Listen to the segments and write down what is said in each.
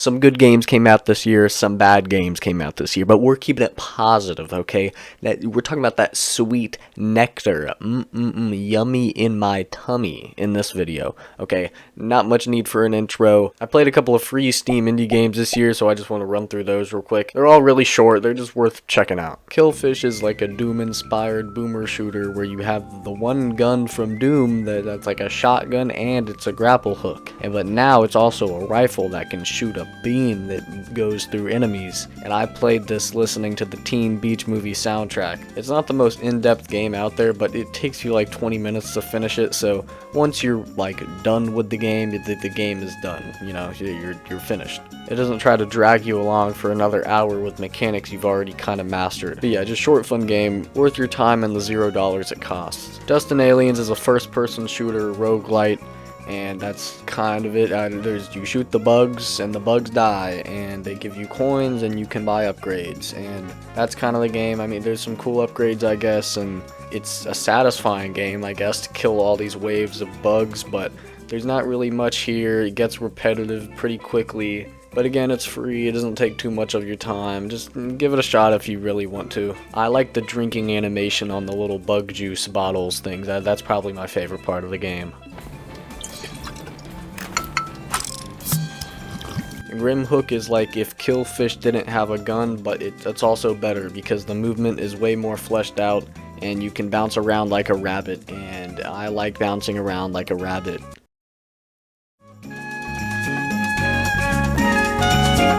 Some good games came out this year, some bad games came out this year, but we're keeping it positive, okay? That we're talking about that sweet nectar, yummy in my tummy in this video, okay? Not much need for an intro. I played a couple of free Steam indie games this year, so I just want to run through those real quick. They're all really short, they're just worth checking out. Killfish is like a Doom-inspired boomer shooter where you have the one gun from Doom that's like a shotgun and it's a grapple hook. But now it's also a rifle that can shoot a beam that goes through enemies, and I played this listening to the Teen Beach Movie soundtrack. It's not the most in-depth game out there, but it takes you like 20 minutes to finish it, so once you're like done with the game, the game is done, you know, you're finished. It doesn't try to drag you along for another hour with mechanics you've already kind of mastered. But yeah, just short fun game, worth your time and the $0 it costs. Dust and Aliens is a first-person shooter roguelite, and that's kind of it. You shoot the bugs and the bugs die, and they give you coins and you can buy upgrades, and that's kind of the game. I mean, there's some cool upgrades, I guess, and it's a satisfying game, I guess, to kill all these waves of bugs, but there's not really much here. It gets repetitive pretty quickly. But again, it's free, it doesn't take too much of your time, just give it a shot if you really want to. I like the drinking animation on the little bug juice bottles things, that's probably my favorite part of the game. Rimhook is like if Killfish didn't have a gun, but it's also better because the movement is way more fleshed out and you can bounce around like a rabbit, and I like bouncing around like a rabbit.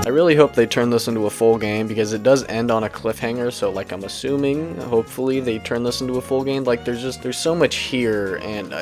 I really hope they turn this into a full game because it does end on a cliffhanger, so like I'm assuming, hopefully they turn this into a full game. Like there's so much here, and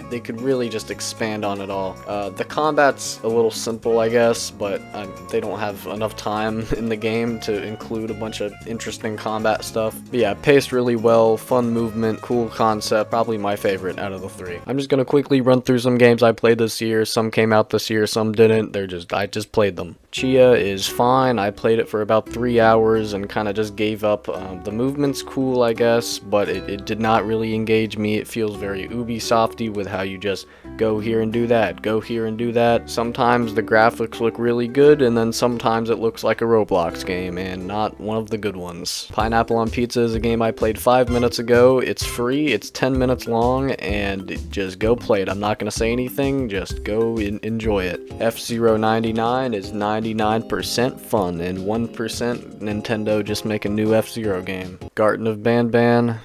they could really just expand on it all. The combat's a little simple, I guess, but they don't have enough time in the game to include a bunch of interesting combat stuff. But yeah, paced really well, fun movement, cool concept, probably my favorite out of the three. I'm just gonna quickly run through some games I played this year. Some came out this year, some didn't. I just played them. Chia is fine. I played it for about 3 hours and kind of just gave up. The movement's cool, I guess, but it did not really engage me. It feels very Ubisofty with how you just go here and do that, go here and do that. Sometimes the graphics look really good, and then sometimes it looks like a Roblox game, and not one of the good ones. Pineapple on Pizza is a game I played 5 minutes ago. It's free, it's 10 minutes long, and just go play it. I'm not going to say anything, just go and enjoy it. F-Zero 99 is 99% fun and 1% Nintendo just make a new F-Zero game. Garten of Banban.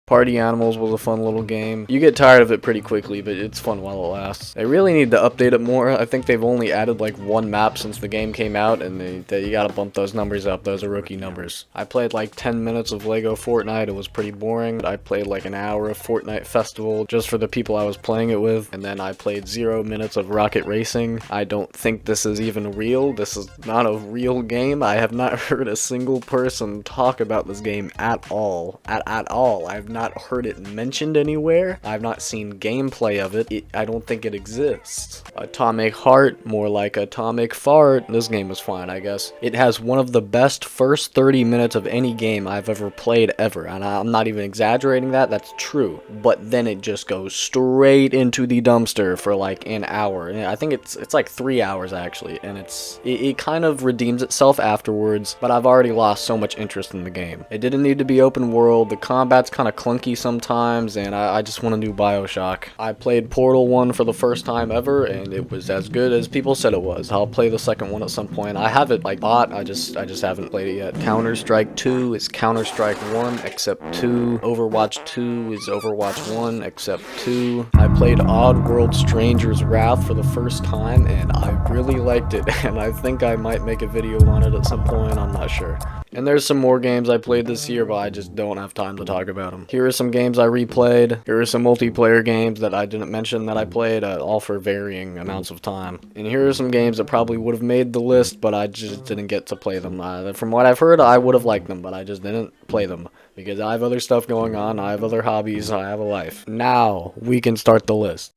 Party Animals was a fun little game. You get tired of it pretty quickly, but it's fun while it lasts. They really need to update it more. I think they've only added like one map since the game came out, and you gotta bump those numbers up. Those are rookie numbers. I played like 10 minutes of Lego Fortnite. It was pretty boring. I played like an hour of Fortnite Festival just for the people I was playing it with, and then I played 0 minutes of Rocket Racing. I don't think this is even real. This is not a real game. I have not heard a single person talk about this game at all. At all. I have not heard it mentioned anywhere. I've not seen gameplay of it. I don't think it exists. Atomic Heart, more like Atomic Fart. This game was fine, I guess. It has one of the best first 30 minutes of any game I've ever played ever, and I'm not even exaggerating that, that's true. But then it just goes straight into the dumpster for like an hour. I think it's like 3 hours actually, and it kind of redeems itself afterwards, but I've already lost so much interest in the game. It didn't need to be open world, the combat's kind of clunky sometimes, and I just want a new BioShock. I played Portal 1 for the first time ever, and it was as good as people said it was. I'll play the second one at some point. I have it like bought, I just haven't played it yet. Counter-Strike 2 is Counter-Strike 1 except 2. Overwatch 2 is Overwatch 1 except 2. I played Oddworld Stranger's Wrath for the first time, and I really liked it, and I think I might make a video on it at some point, I'm not sure. And there's some more games I played this year, but I just don't have time to talk about them. Here are some games I replayed. Here are some multiplayer games that I didn't mention that I played, all for varying amounts of time. And here are some games that probably would have made the list, but I just didn't get to play them. From what I've heard, I would have liked them, but I just didn't play them. Because I have other stuff going on, I have other hobbies, I have a life. Now, we can start the list.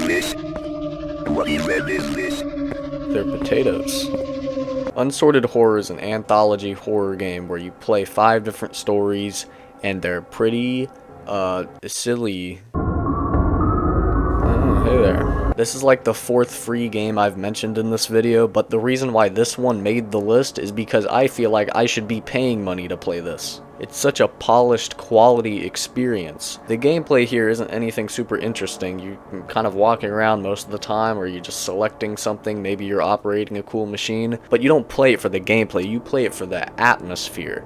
List. What is this list? They're potatoes. Unsorted Horror is an anthology horror game where you play 5 different stories, and they're pretty silly. Oh, hey there. This is like the 4th free game I've mentioned in this video, but the reason why this one made the list is because I feel like I should be paying money to play this. It's such a polished, quality experience. The gameplay here isn't anything super interesting. You're kind of walking around most of the time, or you're just selecting something, maybe you're operating a cool machine, but you don't play it for the gameplay, you play it for the atmosphere.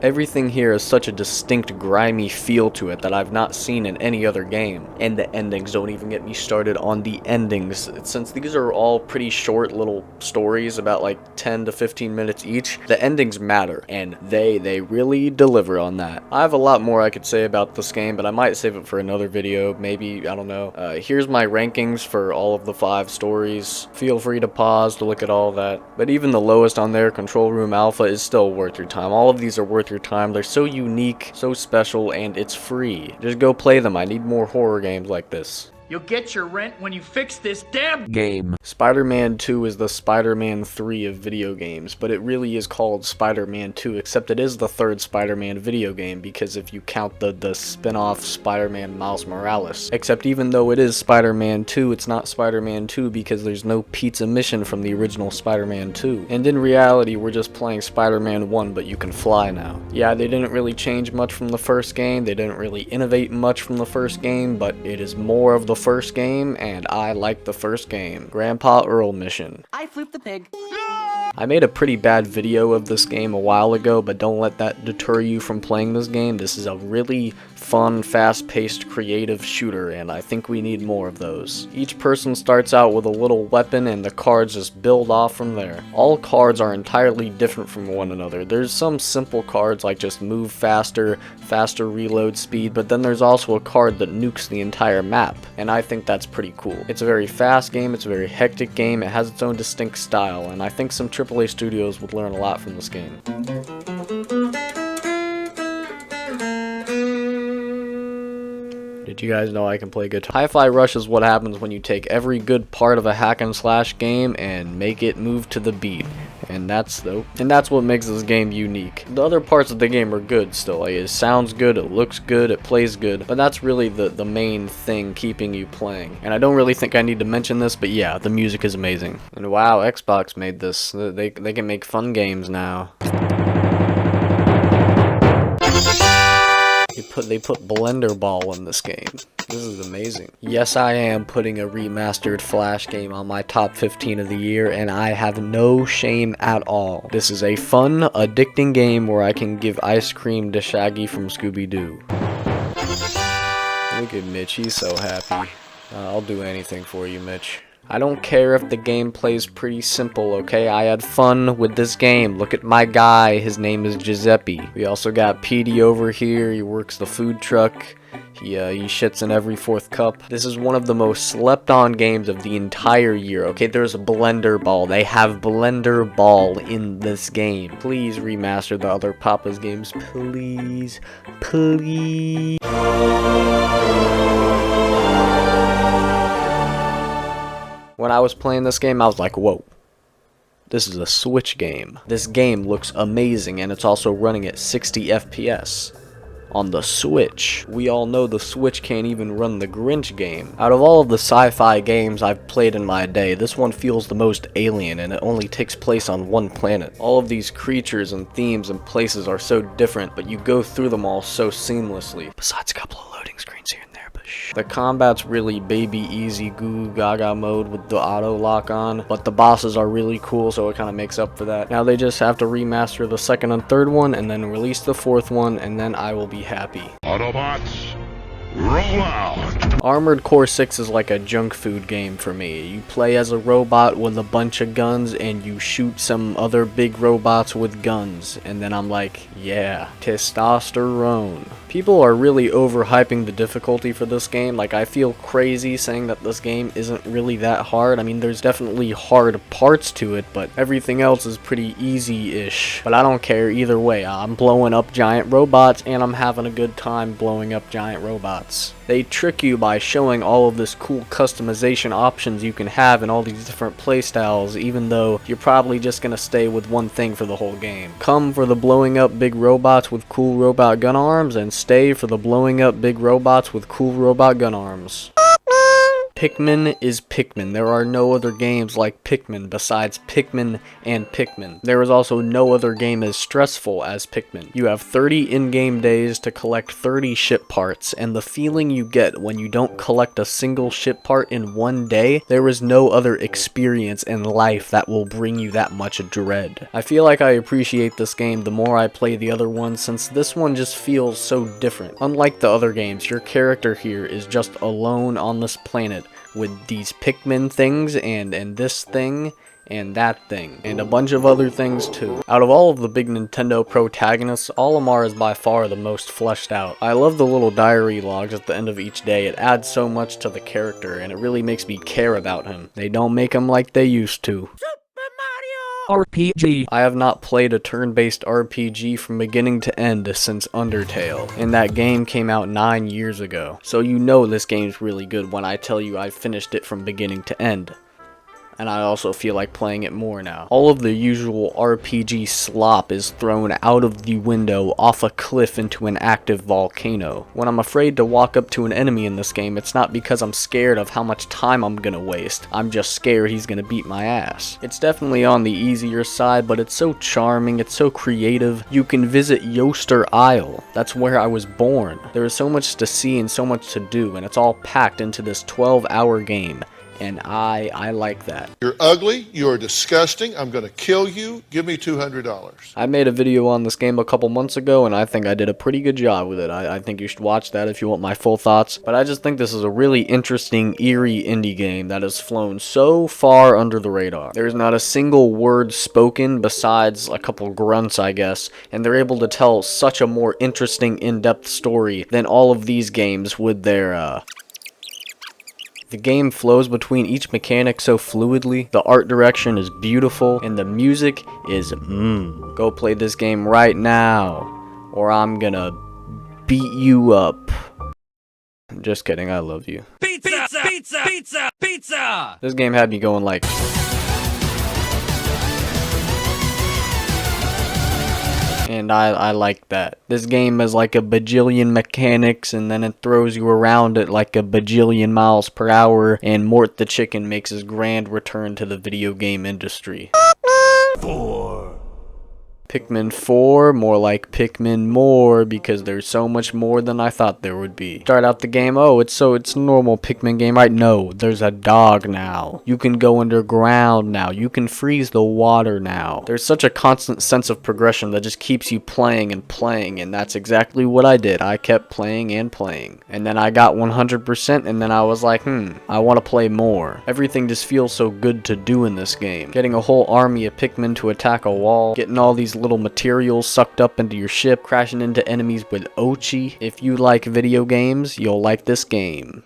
Everything here has such a distinct, grimy feel to it that I've not seen in any other game. And the endings, don't even get me started on the endings. Since these are all pretty short little stories, about like 10 to 15 minutes each, the endings matter, and they really deliver on that. I have a lot more I could say about this game, but I might save it for another video, maybe, I don't know. Here's my rankings for all of the 5 stories. Feel free to pause to look at all that. But even the lowest on there, Control Room Alpha, is still worth your time. All of these are worth your time. They're so unique, so special, and it's free. Just go play them. I need more horror games like this. You'll get your rent when you fix this damn Game. Spider-Man 2 is the Spider-Man 3 of video games, but it really is called Spider-Man 2, except it is the 3rd Spider-Man video game, because if you count the spin-off Spider-Man Miles Morales. Except even though it is Spider-Man 2, it's not Spider-Man 2 because there's no pizza mission from the original Spider-Man 2. And in reality, we're just playing Spider-Man 1, but you can fly now. Yeah, they didn't really change much from the first game, they didn't really innovate much from the first game, but it is more of the first game, and I like the first game. Grandpa Earl mission. I flooped the pig. I made a pretty bad video of this game a while ago, but don't let that deter you from playing this game. This is a really fun, fast-paced, creative shooter, and I think we need more of those. Each person starts out with a little weapon, and the cards just build off from there. All cards are entirely different from one another. There's some simple cards like just move faster, faster reload speed, but then there's also a card that nukes the entire map, and I think that's pretty cool. It's a very fast game, it's a very hectic game, it has its own distinct style, and I think some AAA studios would learn a lot from this game. Did you guys know I can play guitar? Hi-Fi Rush is what happens when you take every good part of a hack and slash game and make it move to the beat. And that's what makes this game unique. The other parts of the game are good still. Like, it sounds good, it looks good, it plays good, but that's really the main thing keeping you playing. And I don't really think I need to mention this, but yeah, the music is amazing. And wow, Xbox made this. They can make fun games now. They put Blender Ball in this game. This is amazing. Yes, I am putting a remastered Flash game on my top 15 of the year, and I have no shame at all. This is a fun, addicting game where I can give ice cream to Shaggy from Scooby-Doo. Look at Mitch, he's so happy. I'll do anything for you, Mitch. I don't care if the gameplay's pretty simple, okay? I had fun with this game. Look at my guy, his name is Giuseppe. We also got Petey over here, he works the food truck. He shits in every 4th cup. This is one of the most slept on games of the entire year, okay? There's Blender Ball. They have Blender Ball in this game. Please remaster the other Papa's games, please. Please. When I was playing this game, I was like, whoa. This is a Switch game. This game looks amazing, and it's also running at 60 FPS. On the Switch. We all know the Switch can't even run the Grinch game. Out of all of the sci-fi games I've played in my day, this one feels the most alien, and it only takes place on one planet. All of these creatures and themes and places are so different, but you go through them all so seamlessly. Besides a couple of loading screens here and there, but shh. The combat's really baby easy goo gaga mode with the auto lock on, but the bosses are really cool, so it kind of makes up for that. Now they just have to remaster the 2nd and 3rd one, and then release the 4th one, and then I will be happy. Autobots, roll out! Armored Core 6 is like a junk food game for me. You play as a robot with a bunch of guns and you shoot some other big robots with guns. And then I'm like, yeah, testosterone. People are really overhyping the difficulty for this game. Like, I feel crazy saying that this game isn't really that hard. I mean, there's definitely hard parts to it, but everything else is pretty easy-ish. But I don't care either way. I'm blowing up giant robots and I'm having a good time blowing up giant robots. robots. They trick you by showing all of this cool customization options you can have in all these different playstyles, even though you're probably just gonna stay with one thing for the whole game. Come for the blowing up big robots with cool robot gun arms, and stay for the blowing up big robots with cool robot gun arms. Pikmin is Pikmin. There are no other games like Pikmin besides Pikmin and Pikmin. There is also no other game as stressful as Pikmin. You have 30 in-game days to collect 30 ship parts, and the feeling you get when you don't collect a single ship part in one day, there is no other experience in life that will bring you that much dread. I feel like I appreciate this game the more I play the other ones, since this one just feels so different. Unlike the other games, your character here is just alone on this planet with these Pikmin things and this thing and that thing and a bunch of other things too. Out of all of the big Nintendo protagonists, Olimar is by far the most fleshed out. I love the little diary logs at the end of each day. It adds so much to the character and it really makes me care about him. They don't make him like they used to. RPG. I have not played a turn-based RPG from beginning to end since Undertale, and that game came out 9 years ago. So you know this game's really good when I tell you I finished it from beginning to end. And I also feel like playing it more now. All of the usual RPG slop is thrown out of the window off a cliff into an active volcano. When I'm afraid to walk up to an enemy in this game, it's not because I'm scared of how much time I'm gonna waste. I'm just scared he's gonna beat my ass. It's definitely on the easier side, but it's so charming, it's so creative. You can visit Yoster Isle. That's where I was born. There is so much to see and so much to do, and it's all packed into this 12-hour game. And I like that. You're ugly, you're disgusting, I'm gonna kill you, give me $200. I made a video on this game a couple months ago, and I think I did a pretty good job with it. I think you should watch that if you want my full thoughts. But I just think this is a really interesting, eerie indie game that has flown so far under the radar. There's not a single word spoken besides a couple grunts, I guess, and they're able to tell such a more interesting, in-depth story than all of these games with their, The game flows between each mechanic so fluidly, the art direction is beautiful, and the music is Go play this game right now, or I'm gonna beat you up. Just kidding, I love you. Pizza! Pizza! Pizza! Pizza! This game had me going like... And I like that. This game is like a bajillion mechanics, and then it throws you around at like a bajillion miles per hour, and Mort the Chicken makes his grand return to the video game industry. 4. Pikmin 4, more like Pikmin more, because there's so much more than I thought there would be. Start out the game, oh, it's a normal Pikmin game, right? No, there's a dog now. You can go underground now. You can freeze the water now. There's such a constant sense of progression that just keeps you playing and playing, and that's exactly what I did. I kept playing and playing. And then I got 100%, and then I was like, I want to play more. Everything just feels so good to do in this game. Getting a whole army of Pikmin to attack a wall, getting all these little materials sucked up into your ship, crashing into enemies with Ochi. If you like video games, you'll like this game.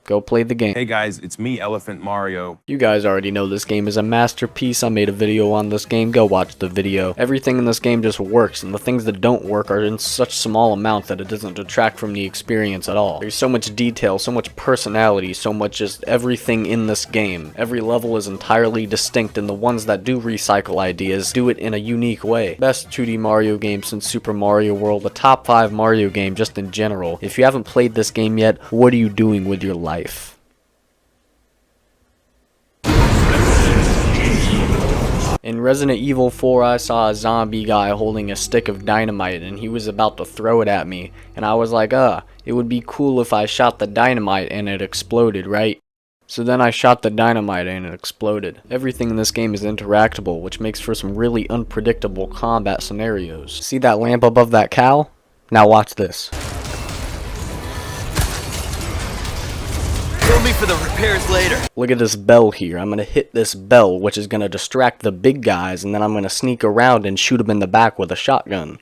Go play the game. Hey guys, it's me, Elephant Mario. You guys already know this game is a masterpiece. I made a video on this game. Go watch the video. Everything in this game just works, and the things that don't work are in such small amounts that it doesn't detract from the experience at all. There's so much detail, so much personality, so much just everything in this game. Every level is entirely distinct, and the ones that do recycle ideas do it in a unique way. Best 2D Mario game since Super Mario World, the top 5 Mario game just in general. If you haven't played this game yet, what are you doing with your life? In Resident Evil 4, I saw a zombie guy holding a stick of dynamite, and he was about to throw it at me, and I was like, it would be cool if I shot the dynamite and it exploded, right? So then I shot the dynamite and it exploded. Everything in this game is interactable, which makes for some really unpredictable combat scenarios. See that lamp above that cow? Now watch this. Kill me for the repairs later. Look at this bell here. I'm gonna hit this bell, which is gonna distract the big guys, and then I'm gonna sneak around and shoot them in the back with a shotgun.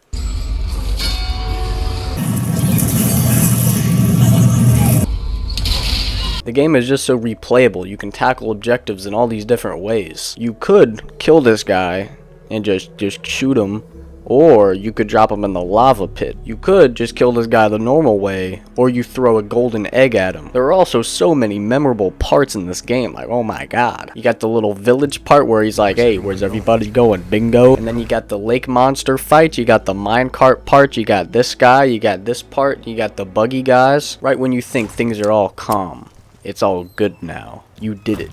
The game is just so replayable. You can tackle objectives in all these different ways. You could kill this guy and just shoot him, Or you could drop him in the lava pit. You could just kill this guy the normal way, or you throw a golden egg at him. There are also so many memorable parts in this game, like oh my god. You got the little village part where he's like, hey, where's everybody going? Bingo. And then you got the lake monster fight, you got the minecart part, you got this guy, you got this part, you got the buggy guys. Right when you think things are all calm, it's all good now. You did it.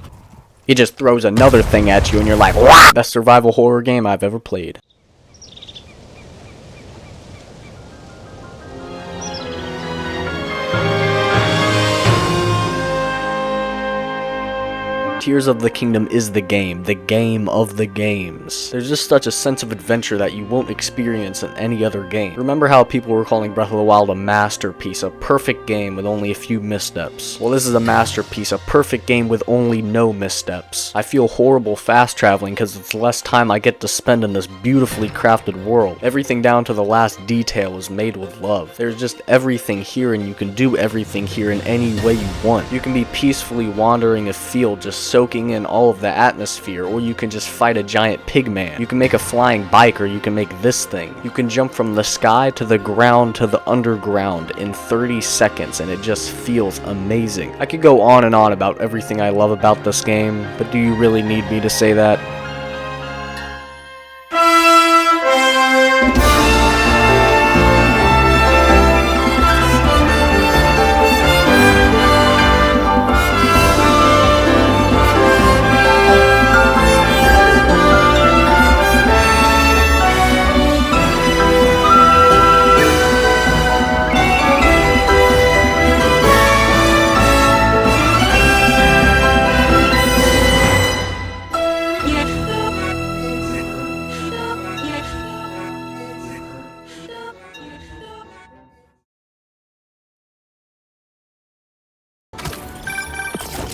It just throws another thing at you and you're like, wow! Best survival horror game I've ever played. Tears of the Kingdom is the game of the games. There's just such a sense of adventure that you won't experience in any other game. Remember how people were calling Breath of the Wild a masterpiece, a perfect game with only a few missteps? Well, this is a masterpiece, a perfect game with only no missteps. I feel horrible fast traveling because it's less time I get to spend in this beautifully crafted world. Everything down to the last detail is made with love. There's just everything here and you can do everything here in any way you want. You can be peacefully wandering a field just soaking in all of the atmosphere, or you can just fight a giant pigman. You can make a flying bike, or you can make this thing. You can jump from the sky to the ground to the underground in 30 seconds, and it just feels amazing. I could go on and on about everything I love about this game, but do you really need me to say that?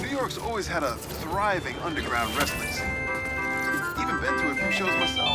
New York's always had a thriving underground wrestling scene. Even been to a few shows myself.